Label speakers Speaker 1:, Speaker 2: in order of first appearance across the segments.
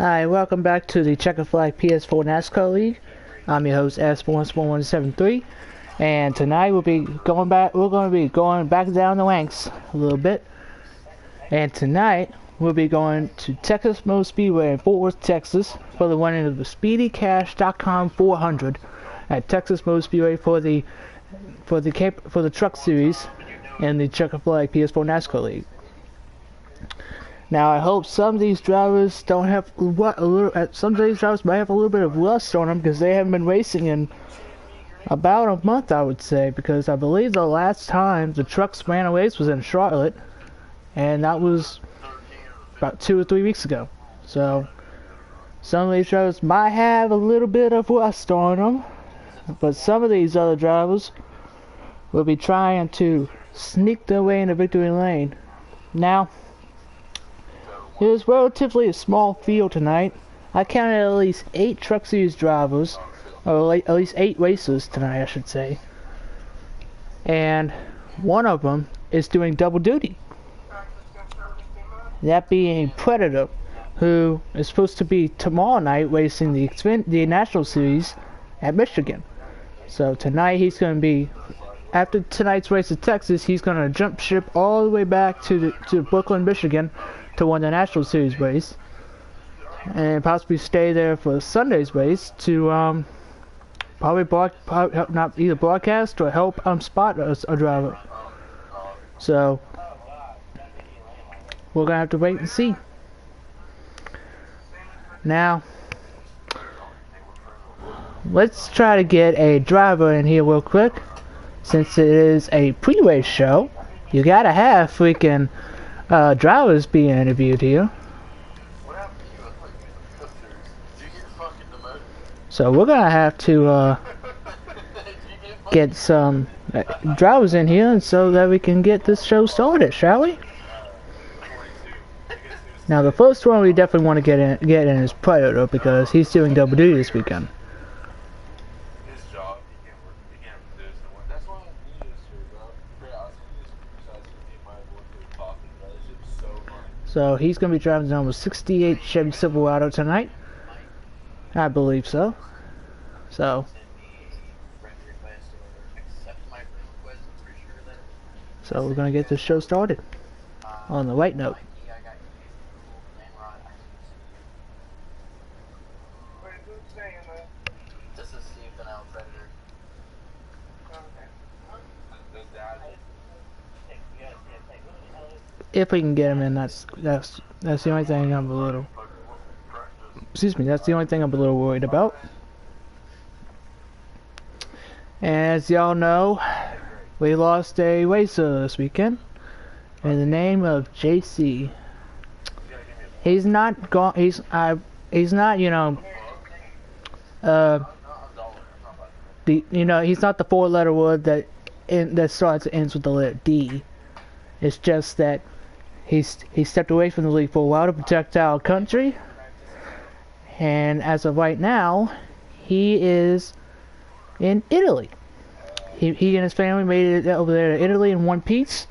Speaker 1: Hi, welcome back to the Checkered Flag PS4 NASCAR League. I'm your host S117173, and tonight we'll be going back. We're going to be going back down the ranks a little bit, and tonight we'll be going to Texas Motor Speedway in Fort Worth, Texas, for the running of the SpeedyCash.com 400 at Texas Motor Speedway for the Truck Series in the Checkered Flag PS4 NASCAR League. Now, I hope some of these drivers don't have some of these drivers might have a little bit of rust on them because they haven't been racing in about a month, I would say, because I believe the last time the trucks ran a race was in Charlotte, and that was about 2 or 3 weeks ago. So some of these drivers might have a little bit of rust on them, but some of these other drivers will be trying to sneak their way into victory lane. Now, it was relatively a small field tonight. I counted at least 8 Truck Series drivers, or at least 8 racers tonight, I should say. And one of them is doing double duty. That being Predator, who is supposed to be tomorrow night racing the National Series at Michigan. So tonight he's going to be, after tonight's race at Texas, he's going to jump ship all the way back to Brooklyn, Michigan, to win the National Series race, and possibly stay there for Sunday's race to probably not either broadcast or help spot a driver. So we're gonna have to wait and see. Now, let's try to get a driver in here real quick. Since it is a pre-race show, you gotta have freaking drivers being interviewed here. So we're gonna have to get some drivers in here, and so that we can get this show started, shall we? Now, the first one we definitely want to get in is Predator, because he's doing double duty this weekend. So he's going to be driving the number 68 Chevy Silverado tonight. I believe so. So we're going to get this show started on the right note.
Speaker 2: This is CFNL Predator.
Speaker 1: If we can get him in, that's the only thing I'm a little. Excuse me. That's the only thing I'm a little worried about. As y'all know, we lost a racer this weekend in the name of JC. He's not gone. He's not. He's not the 4-letter word that starts and ends with the letter D. It's just that he stepped away from the league for a while to protect our country, and as of right now, he is in Italy. He and his family made it over there to Italy in one piece.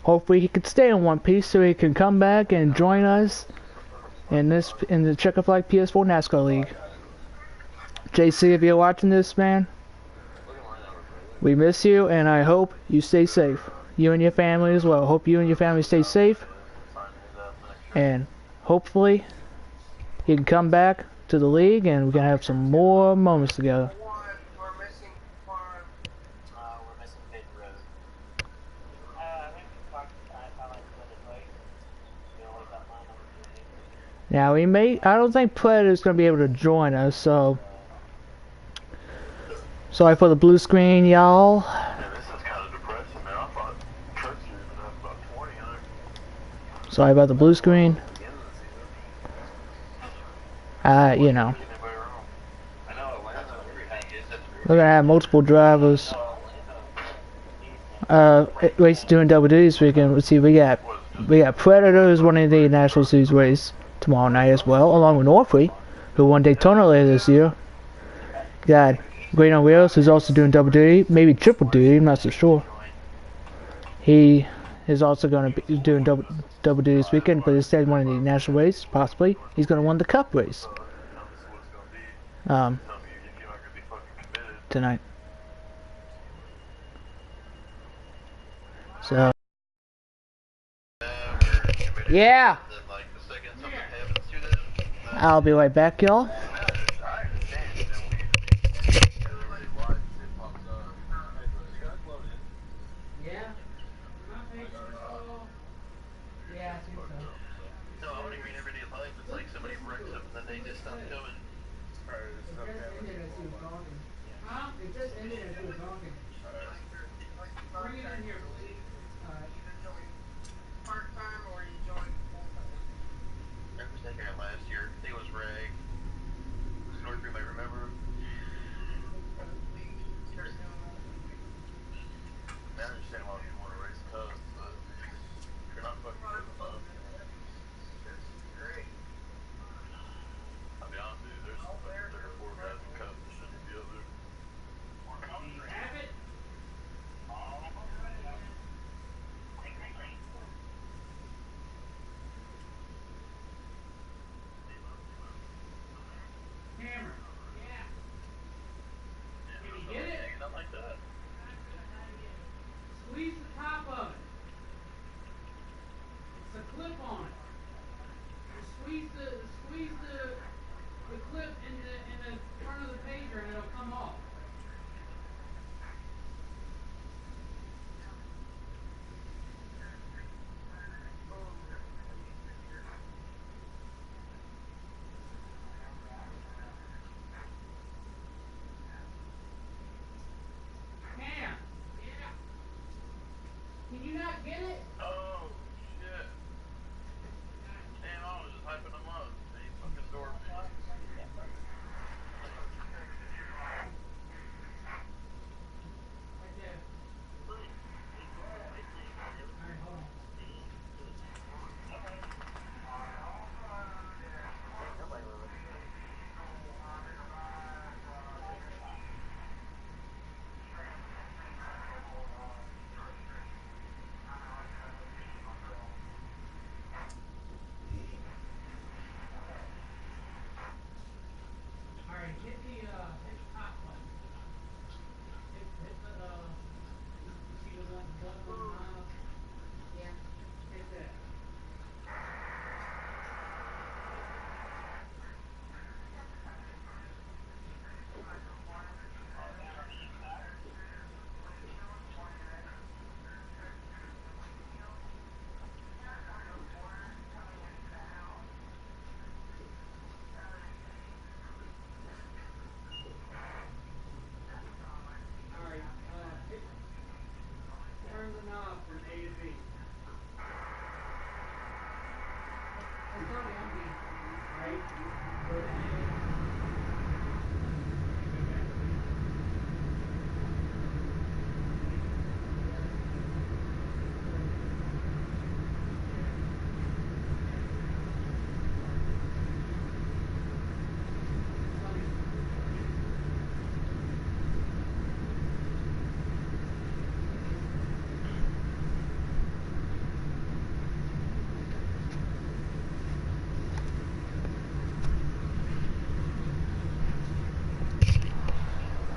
Speaker 1: Hopefully he can stay in one piece so he can come back and join us in the Checkered Flag PS4 NASCAR League. JC, if you're watching this, man, we miss you, and I hope you stay safe. You and your family as well. Hope you and your family stay safe, and hopefully you can come back to the league and we can have some more moments together. Now I don't think Predator's going to be able to join us, so sorry for the blue screen, y'all. Sorry about the blue screen. We're gonna have multiple drivers race doing double duty this weekend. Let's see, we got Predator who's running the National Series race tomorrow night as well, along with Northway, who won Daytona later this year. Got Great on Wheels, who's also doing double duty, maybe triple duty, I'm not so sure. He is also going to be doing double duty this weekend, but instead of winning the national race, possibly he's going to win the Cup race tonight. So yeah, I'll be right back, y'all.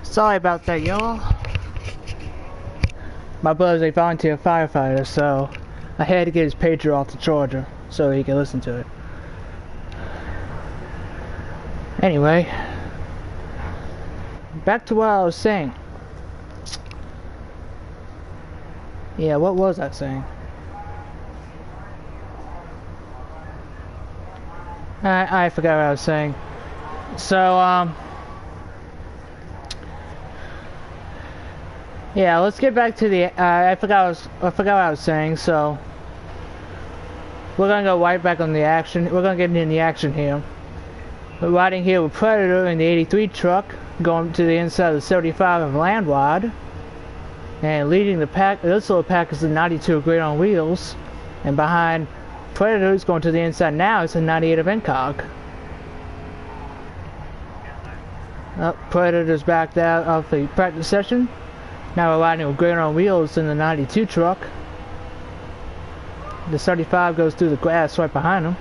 Speaker 1: Sorry about that, y'all. My brother's a volunteer firefighter, so I had to get his pager off the charger so he can listen to it. Anyway, back to what I was saying. Yeah, what was I saying? I forgot what I was saying. So, yeah, let's get back to the. I forgot what I was saying. So, we're gonna go right back on the action. We're gonna get in the action here. We're riding here with Predator in the 83 truck, going to the inside of the 75 of Landwide, and leading the pack. This little pack is the 92 Great on Wheels, and behind Predator is going to the inside now. It's a 98 of Incog. Predator's backed out of the practice session. Now we're riding with Great on Wheels in the 92 truck. The 35 goes through the grass right behind him.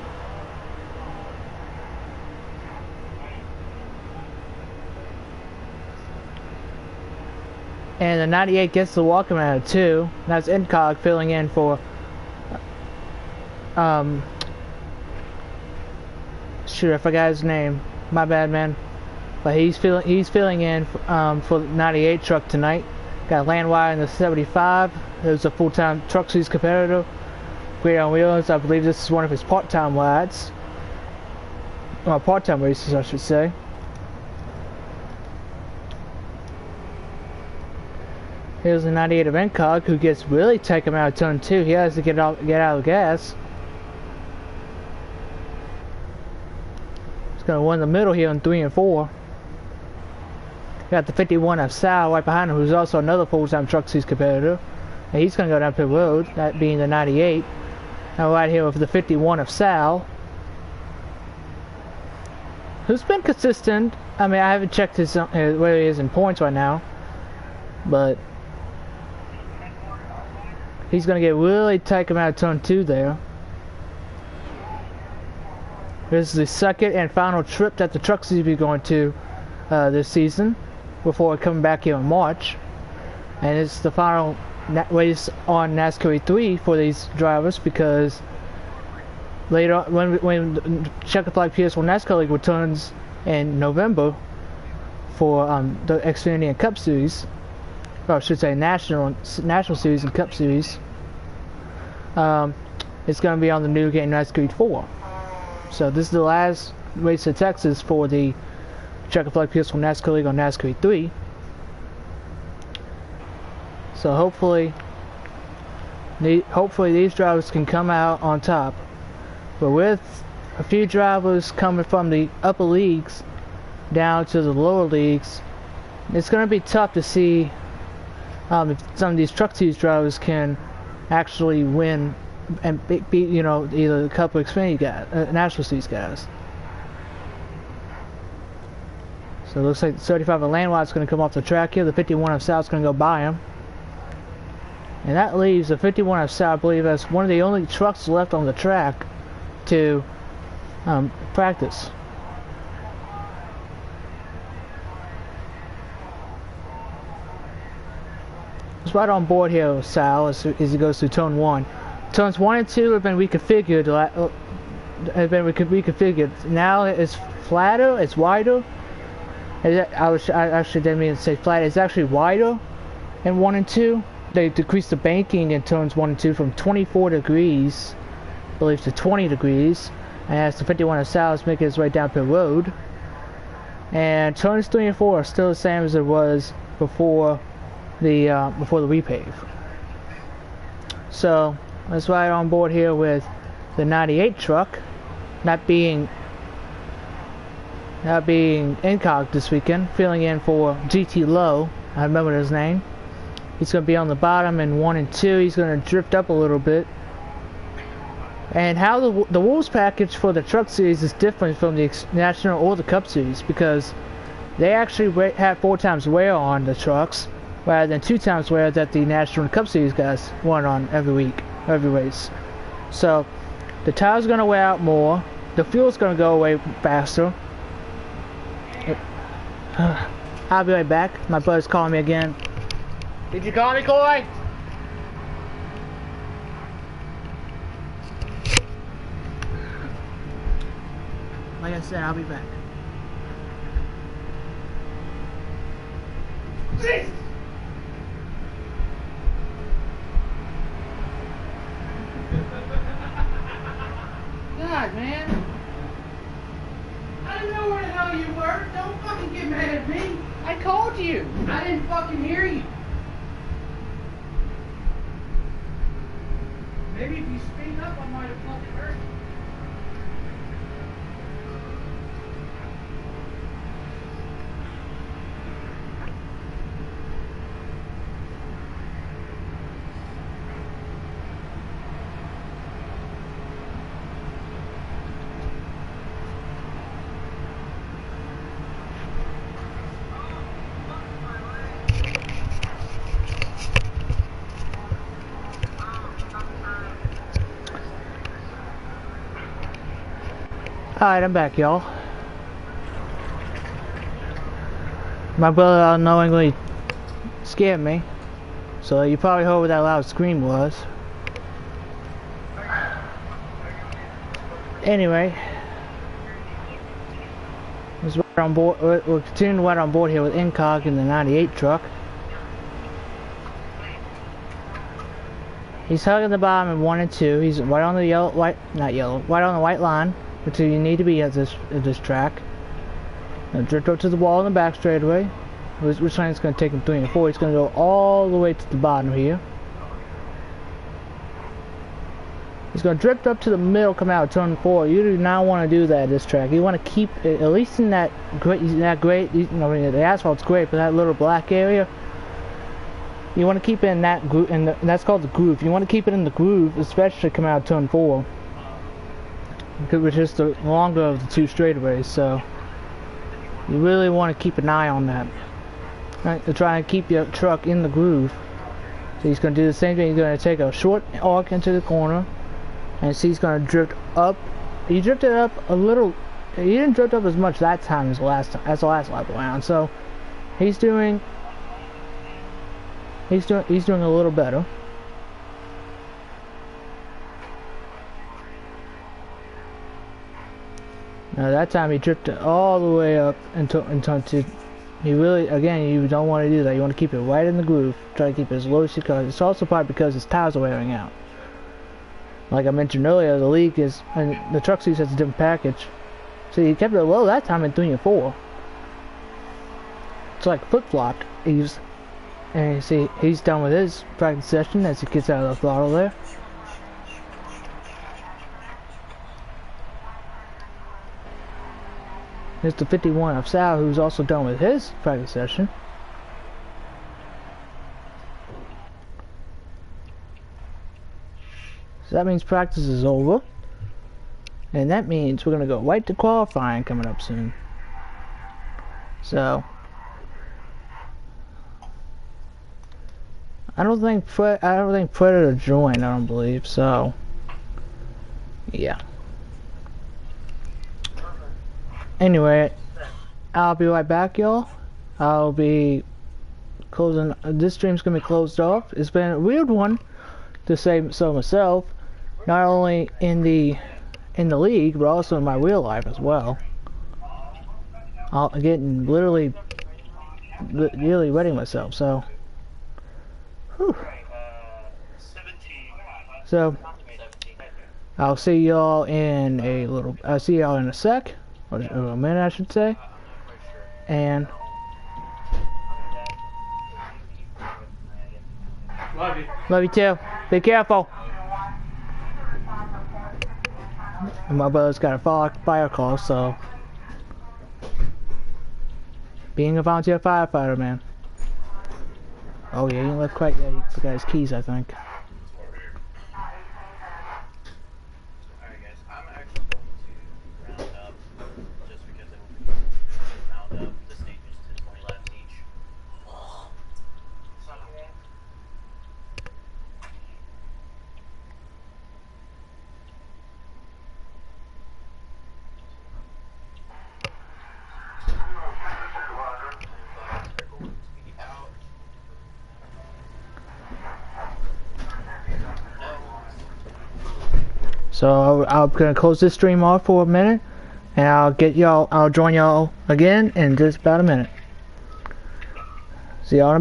Speaker 1: And the 98 gets the walking out of 2. That's Incog filling in for shoot, I forgot his name. My bad, man. But he's filling in for the 98 truck tonight. Got Landwire in the 75. There's a full-time truck series competitor. Great on wheels. I believe this is one of his part-time lads. Well, part-time races, I should say. Here's the 98 of Incog, who gets really taken out of turn 2. He has to get out of the gas. He's gonna win the middle here on 3 and 4. Got the 51 of Sal right behind him, who's also another full-time truck series competitor. And he's gonna go down pit road, that being the 98. Now right here with the 51 of Sal, who's been consistent. I mean, I haven't checked his where he is in points right now, but he's gonna get really taken out of turn 2 there. This is the second and final trip that the truck series will be going to this season before coming back here in March. And it's the final race on NASCAR 3 for these drivers, because later on, when the Checkered Flag PS4 NASCAR League returns in November for the Xfinity and Cup Series, or I should say National Series and Cup Series, it's going to be on the new game NASCAR 4. So this is the last race in Texas for the Checkered Flag PS4 NASCAR League on NASCAR 3. So hopefully these drivers can come out on top. But with a few drivers coming from the upper leagues down to the lower leagues, it's going to be tough to see if some of these truck series drivers can actually win and beat, you know, either a couple of Xfinity guys, National Series guys. So it looks like the 35 of Landwide is going to come off the track here. The 51 of South is going to go by him. And that leaves the 51 of South, I believe, as one of the only trucks left on the track to practice. It's right on board here with Sal as he goes through turn 1. Turns 1 and 2 have been reconfigured. Now it's flatter, it's wider. I actually didn't mean to say flat. It's actually wider in 1 and 2. They decreased the banking in turns 1 and 2 from 24 degrees, I believe, to 20 degrees. And as the 51 of Sal is making its way down pit road. And turns 3 and 4 are still the same as it was before the repave. So let's ride on board here with the 98 truck, not being Incog this weekend, filling in for GT Low. I remember his name. He's going to be on the bottom in 1 and 2. He's going to drift up a little bit. And how the rules package for the truck series is different from the National or the Cup series, because they actually have 4 times wear on the trucks, rather than 2 times wear that the National and Cup series guys run on every week, every race. So the tires are going to wear out more. The fuel's going to go away faster. I'll be right back. My buddy's calling me again. Did you call me, Coy? Like I said, I'll be back. Jesus! God, man. I didn't know where the hell you were. Don't fucking get mad at me. I called you. I didn't fucking hear you. Maybe if you speak up, I might have fucking heard you. Alright, I'm back, y'all. My brother unknowingly scared me, so you probably heard what that loud scream was. Anyway, we're continuing to ride on board here with Incog in the 98 truck. He's hugging the bottom in 1 and 2. He's right on the right on the white line, which you need to be at this track. Now drift up to the wall in the back straightaway. Which line is going to take him 3 and 4? He's going to go all the way to the bottom here. He's going to drift up to the middle, come out turn 4. You do not want to do that at this track. You want to keep it, at least in that great, you know, the asphalt's great, but that little black area, you want to keep it in that groove, and that's called the groove. You want to keep it in the groove, especially coming out turn 4, which is the longer of the 2 straightaways. So you really want to keep an eye on that. Right, to try and keep your truck in the groove. So he's going to do the same thing. He's going to take a short arc into the corner, and see he's going to drift up. He drifted up a little. He didn't drift up as much that time as the last lap around. So he's doing a little better. Now that time he drifted all the way up into you really, again, you don't want to do that. You want to keep it right in the groove. Try to keep it as low as you can. It's also probably because his tires are wearing out. Like I mentioned earlier, the leak is, and the truck seat has a different package. So he kept it low that time in 3 and 4. It's like flip-flopped. And you see, he's done with his practice session as he gets out of the throttle there. Here's the 51 of Sal, who's also done with his practice session. So that means practice is over. And that means we're going to go right to qualifying coming up soon. So I don't think Predator joined, I don't believe, so yeah. Anyway, I'll be right back, y'all. I'll be closing. This stream's gonna be closed off. It's been a weird one, to say so myself. Not only in the league, but also in my real life as well. I'm getting literally ready myself. So, whew. So I'll see y'all in a little. I'll see y'all in a sec. Or a minute, I should say. And
Speaker 2: Love you.
Speaker 1: Love you too. Be careful. And my brother's got a fire call, so being a volunteer firefighter, man. Oh yeah, you left quite. Yeah, you forgot his keys, I think. So I'm gonna close this stream off for a minute, and I'll join y'all again in just about a minute. See y'all in a bit.